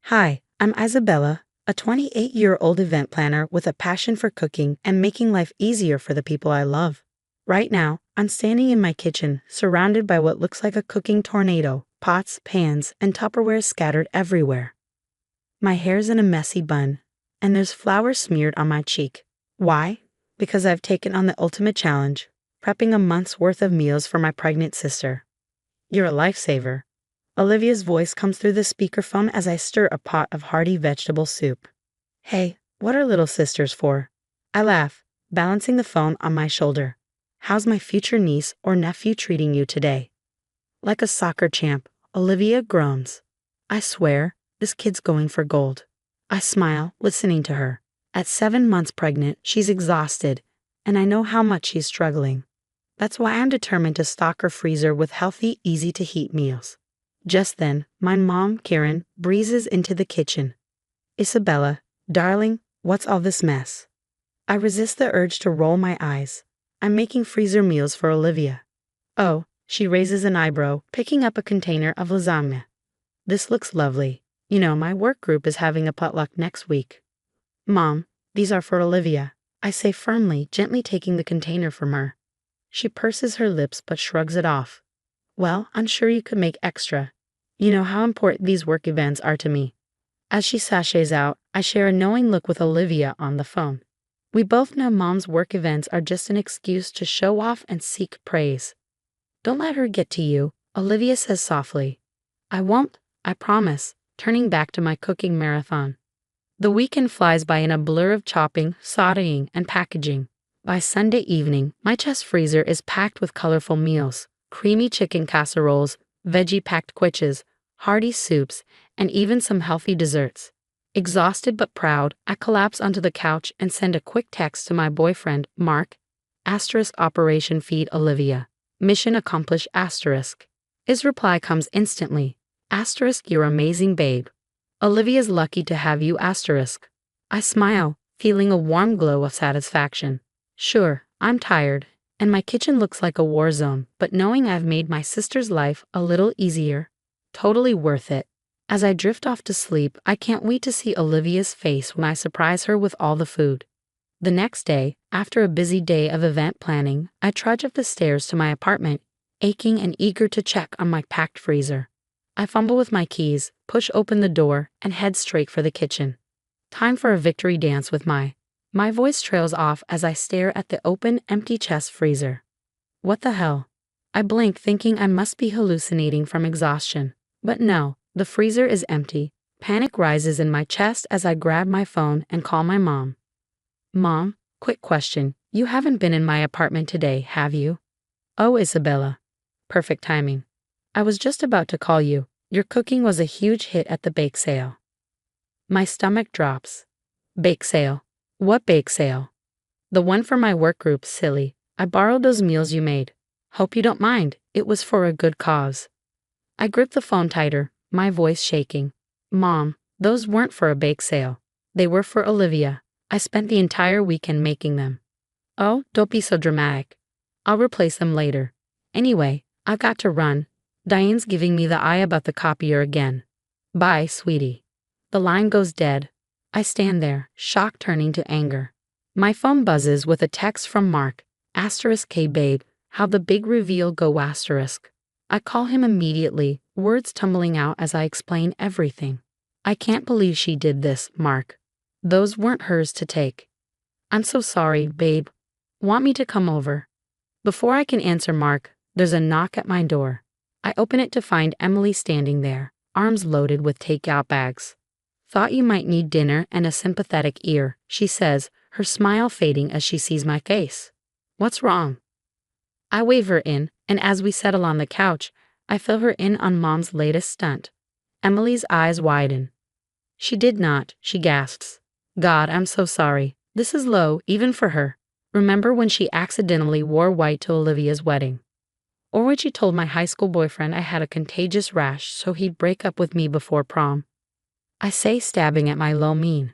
Hi, I'm Isabella, a 28-year-old event planner with a passion for cooking and making life easier for the people I love. Right now, I'm standing in my kitchen, surrounded by what looks like a cooking tornado, pots, pans, and Tupperware scattered everywhere. My hair's in a messy bun, and there's flour smeared on my cheek. Why? Because I've taken on the ultimate challenge, prepping a month's worth of meals for my pregnant sister. You're a lifesaver. Olivia's voice comes through the speakerphone as I stir a pot of hearty vegetable soup. Hey, what are little sisters for? I laugh, balancing the phone on my shoulder. How's my future niece or nephew treating you today? Like a soccer champ, Olivia groans. I swear, this kid's going for gold. I smile, listening to her. At 7 months pregnant, she's exhausted, and I know how much she's struggling. That's why I'm determined to stock her freezer with healthy, easy-to-heat meals. Just then, my mom, Karen, breezes into the kitchen. Isabella, darling, what's all this mess? I resist the urge to roll my eyes. I'm making freezer meals for Olivia. Oh, she raises an eyebrow, picking up a container of lasagna. This looks lovely. You know, my work group is having a potluck next week. Mom, these are for Olivia, I say firmly, gently taking the container from her. She purses her lips but shrugs it off. Well, I'm sure you could make extra. You know how important these work events are to me. As she sachets out, I share a knowing look with Olivia on the phone. We both know Mom's work events are just an excuse to show off and seek praise. Don't let her get to you, Olivia says softly. I won't, I promise, turning back to my cooking marathon. The weekend flies by in a blur of chopping, sauteing, and packaging. By Sunday evening, my chest freezer is packed with colorful meals, creamy chicken casseroles, veggie-packed quiches, hearty soups, and even some healthy desserts. Exhausted but proud, I collapse onto the couch and send a quick text to my boyfriend, Mark. Operation feed Olivia. Mission accomplished. His reply comes instantly. You're amazing, babe. Olivia's lucky to have you. I smile, feeling a warm glow of satisfaction. Sure, I'm tired, and my kitchen looks like a war zone, but knowing I've made my sister's life a little easier, totally worth it. As I drift off to sleep, I can't wait to see Olivia's face when I surprise her with all the food. The next day, after a busy day of event planning, I trudge up the stairs to my apartment, aching and eager to check on my packed freezer. I fumble with my keys, push open the door, and head straight for the kitchen. Time for a victory dance with My voice trails off as I stare at the open, empty chest freezer. What the hell? I blink, thinking I must be hallucinating from exhaustion. But no, the freezer is empty. Panic rises in my chest as I grab my phone and call my mom. Mom, quick question. You haven't been in my apartment today, have you? Oh, Isabella. Perfect timing. I was just about to call you. Your cooking was a huge hit at the bake sale. My stomach drops. Bake sale? What bake sale? The one for my work group, silly. I borrowed those meals you made. Hope you don't mind. It was for a good cause. I grip the phone tighter, my voice shaking. Mom, those weren't for a bake sale. They were for Olivia. I spent the entire weekend making them. Oh, don't be so dramatic. I'll replace them later. Anyway, I've got to run. Diane's giving me the eye about the copier again. Bye, sweetie. The line goes dead. I stand there, shock turning to anger. My phone buzzes with a text from Mark. K babe, how the big reveal go ? I call him immediately, words tumbling out as I explain everything. I can't believe she did this, Mark. Those weren't hers to take. I'm so sorry, babe. Want me to come over? Before I can answer Mark, there's a knock at my door. I open it to find Emily standing there, arms loaded with takeout bags. Thought you might need dinner and a sympathetic ear, she says, her smile fading as she sees my face. What's wrong? I wave her in, and as we settle on the couch, I fill her in on Mom's latest stunt. Emily's eyes widen. She did not, she gasps. God, I'm so sorry. This is low, even for her. Remember when she accidentally wore white to Olivia's wedding? Or when she told my high school boyfriend I had a contagious rash so he'd break up with me before prom? I say, stabbing at my low mien.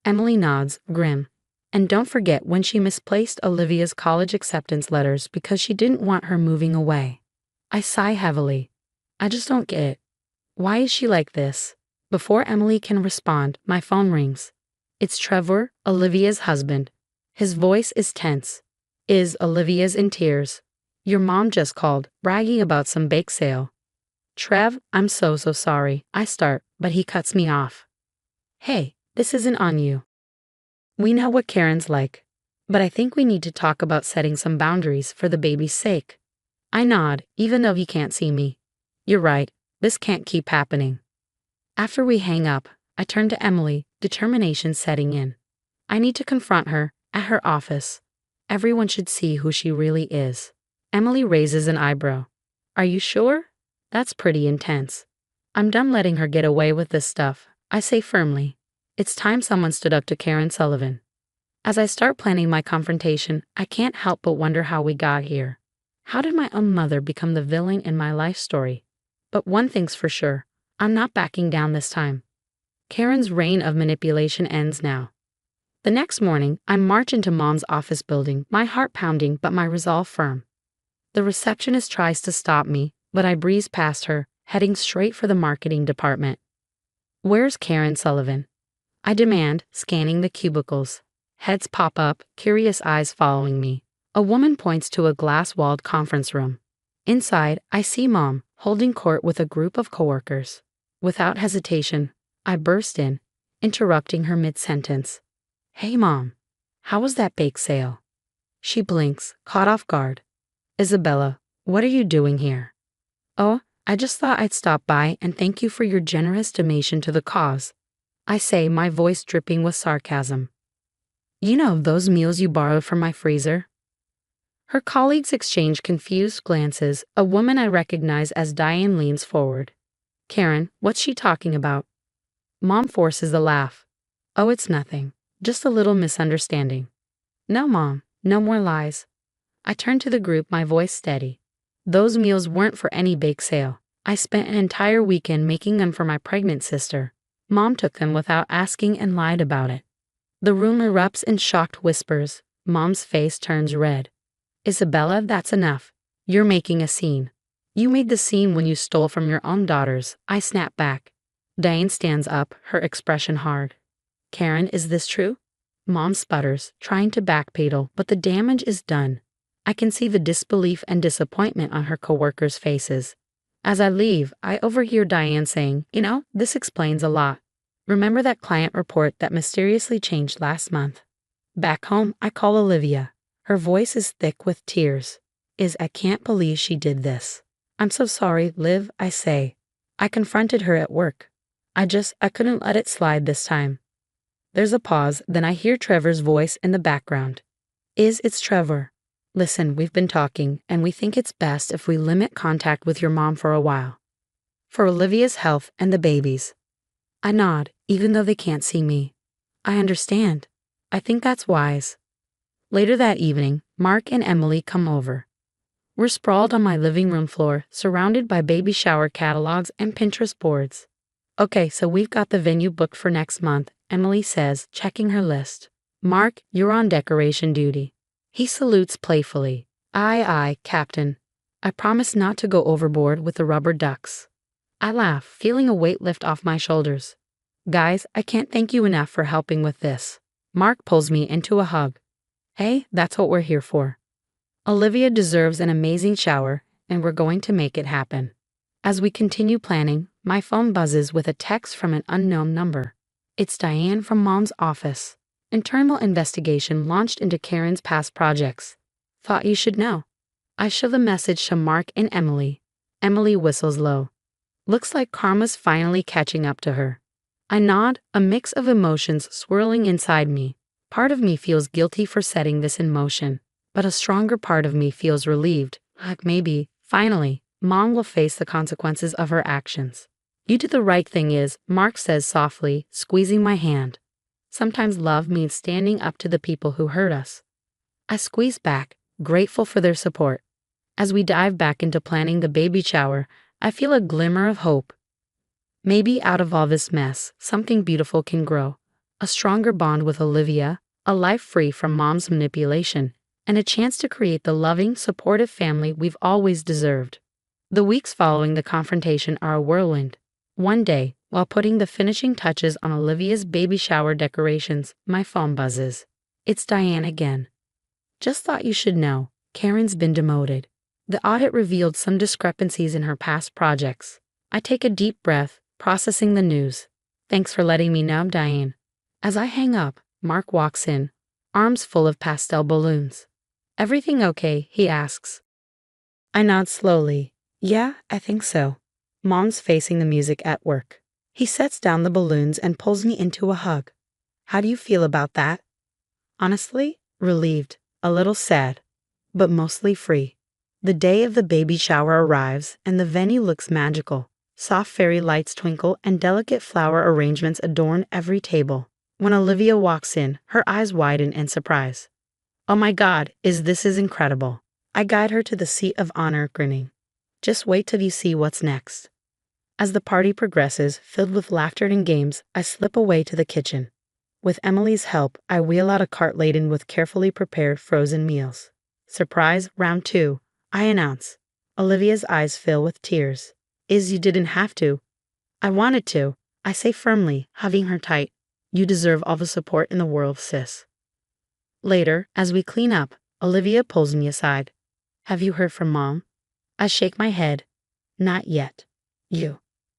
Emily nods, grim. And don't forget when she misplaced Olivia's college acceptance letters because she didn't want her moving away. I sigh heavily. I just don't get it. Why is she like this? Before Emily can respond, my phone rings. It's Trevor, Olivia's husband. His voice is tense. Olivia's in tears. Your mom just called, bragging about some bake sale. Trev, I'm so sorry, I start, but he cuts me off. Hey, this isn't on you. We know what Karen's like. But I think we need to talk about setting some boundaries for the baby's sake. I nod, even though he can't see me. You're right, this can't keep happening. After we hang up, I turn to Emily, determination setting in. I need to confront her, at her office. Everyone should see who she really is. Emily raises an eyebrow. Are you sure? That's pretty intense. I'm done letting her get away with this stuff, I say firmly. It's time someone stood up to Karen Sullivan. As I start planning my confrontation, I can't help but wonder how we got here. How did my own mother become the villain in my life story? But one thing's for sure, I'm not backing down this time. Karen's reign of manipulation ends now. The next morning, I march into Mom's office building, my heart pounding but my resolve firm. The receptionist tries to stop me, but I breeze past her, heading straight for the marketing department. Where's Karen Sullivan? I demand, scanning the cubicles. Heads pop up, curious eyes following me. A woman points to a glass-walled conference room. Inside, I see Mom, holding court with a group of coworkers. Without hesitation, I burst in, interrupting her mid-sentence. Hey Mom, how was that bake sale? She blinks, caught off guard. Isabella, what are you doing here? Oh, I just thought I'd stop by and thank you for your generous donation to the cause. I say, my voice dripping with sarcasm. You know those meals you borrowed from my freezer? Her colleagues exchange confused glances. A woman I recognize as Diane leans forward. Karen, what's she talking about? Mom forces a laugh. Oh, it's nothing. Just a little misunderstanding. No, Mom, no more lies. I turn to the group, my voice steady. Those meals weren't for any bake sale. I spent an entire weekend making them for my pregnant sister. Mom took them without asking and lied about it. The room erupts in shocked whispers. Mom's face turns red. Isabella, that's enough. You're making a scene. You made the scene when you stole from your own daughters. I snap back. Diane stands up, her expression hard. Karen, is this true? Mom sputters, trying to backpedal, but the damage is done. I can see the disbelief and disappointment on her coworkers' faces. As I leave, I overhear Diane saying, this explains a lot. Remember that client report that mysteriously changed last month? Back home, I call Olivia. Her voice is thick with tears. I can't believe she did this. I'm so sorry, Liv, I say. I confronted her at work. I couldn't let it slide this time. There's a pause, then I hear Trevor's voice in the background. It's Trevor. Listen, we've been talking, and we think it's best if we limit contact with your mom for a while. For Olivia's health and the baby's. I nod, even though they can't see me. I understand. I think that's wise. Later that evening, Mark and Emily come over. We're sprawled on my living room floor, surrounded by baby shower catalogs and Pinterest boards. Okay, so we've got the venue booked for next month, Emily says, checking her list. Mark, you're on decoration duty. He salutes playfully. Aye, Captain. I promise not to go overboard with the rubber ducks. I laugh, feeling a weight lift off my shoulders. Guys, I can't thank you enough for helping with this. Mark pulls me into a hug. Hey, that's what we're here for. Olivia deserves an amazing shower, and we're going to make it happen. As we continue planning, my phone buzzes with a text from an unknown number. It's Diane from Mom's office. Internal investigation launched into Karen's past projects. Thought you should know. I show the message to Mark and Emily. Emily whistles low. Looks like karma's finally catching up to her. I nod, a mix of emotions swirling inside me. Part of me feels guilty for setting this in motion, but a stronger part of me feels relieved. Like maybe, finally, Mom will face the consequences of her actions. You did the right thing, Mark says softly, squeezing my hand. Sometimes love means standing up to the people who hurt us. I squeeze back, grateful for their support. As we dive back into planning the baby shower, I feel a glimmer of hope. Maybe out of all this mess, something beautiful can grow. A stronger bond with Olivia, a life free from Mom's manipulation, and a chance to create the loving, supportive family we've always deserved. The weeks following the confrontation are a whirlwind. One day, while putting the finishing touches on Olivia's baby shower decorations, my phone buzzes. It's Diane again. Just thought you should know, Karen's been demoted. The audit revealed some discrepancies in her past projects. I take a deep breath, processing the news. Thanks for letting me know, Diane. As I hang up, Mark walks in, arms full of pastel balloons. Everything okay? He asks. I nod slowly. Yeah, I think so. Mom's facing the music at work. He sets down the balloons and pulls me into a hug. How do you feel about that? Honestly, relieved, a little sad, but mostly free. The day of the baby shower arrives and the venue looks magical. Soft fairy lights twinkle and delicate flower arrangements adorn every table. When Olivia walks in, her eyes widen in surprise. Oh my God, this is incredible. I guide her to the seat of honor, grinning. Just wait till you see what's next. As the party progresses, filled with laughter and games, I slip away to the kitchen. With Emily's help, I wheel out a cart laden with carefully prepared frozen meals. Surprise, round 2, I announce. Olivia's eyes fill with tears. You didn't have to. I wanted to, I say firmly, hugging her tight. You deserve all the support in the world, sis. Later, as we clean up, Olivia pulls me aside. Have you heard from Mom? I shake my head. Not yet. You.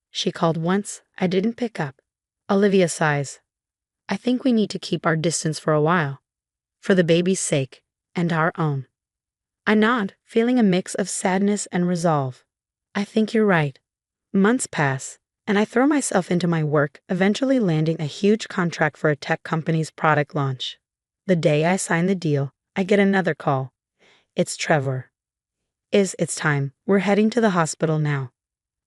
She called once, I didn't pick up. Olivia sighs. I think we need to keep our distance for a while. For the baby's sake, and our own. I nod, feeling a mix of sadness and resolve. I think you're right. Months pass, and I throw myself into my work, eventually landing a huge contract for a tech company's product launch. The day I sign the deal, I get another call. It's Trevor. It's time. We're heading to the hospital now.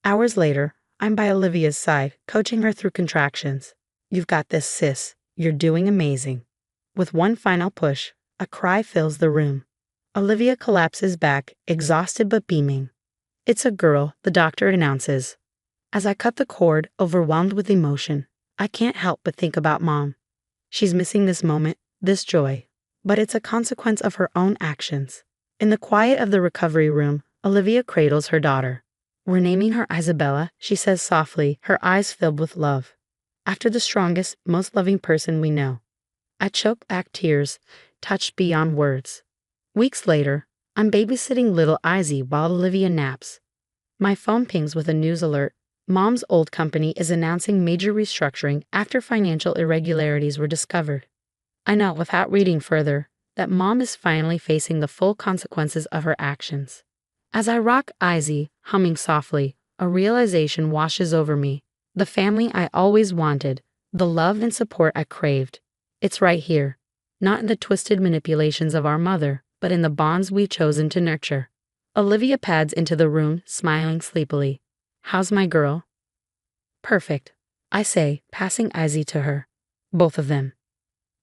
Hours later, I'm by Olivia's side, coaching her through contractions. You've got this, sis. You're doing amazing. With one final push, a cry fills the room. Olivia collapses back, exhausted but beaming. It's a girl, the doctor announces. As I cut the cord, overwhelmed with emotion, I can't help but think about Mom. She's missing this moment, this joy. But it's a consequence of her own actions. In the quiet of the recovery room, Olivia cradles her daughter. We're naming her Isabella, she says softly, her eyes filled with love. After the strongest, most loving person we know. I choke back tears, touched beyond words. Weeks later, I'm babysitting little Izzy while Olivia naps. My phone pings with a news alert. Mom's old company is announcing major restructuring after financial irregularities were discovered. I know without reading further that Mom is finally facing the full consequences of her actions. As I rock Izzy, humming softly, a realization washes over me. The family I always wanted, the love and support I craved. It's right here. Not in the twisted manipulations of our mother, but in the bonds we've chosen to nurture. Olivia pads into the room, smiling sleepily. How's my girl? Perfect, I say, passing Izzy to her. Both of them.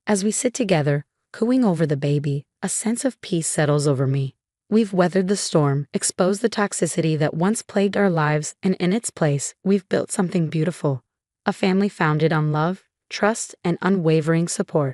As we sit together, cooing over the baby, a sense of peace settles over me. We've weathered the storm, exposed the toxicity that once plagued our lives, and in its place, we've built something beautiful. A family founded on love, trust, and unwavering support.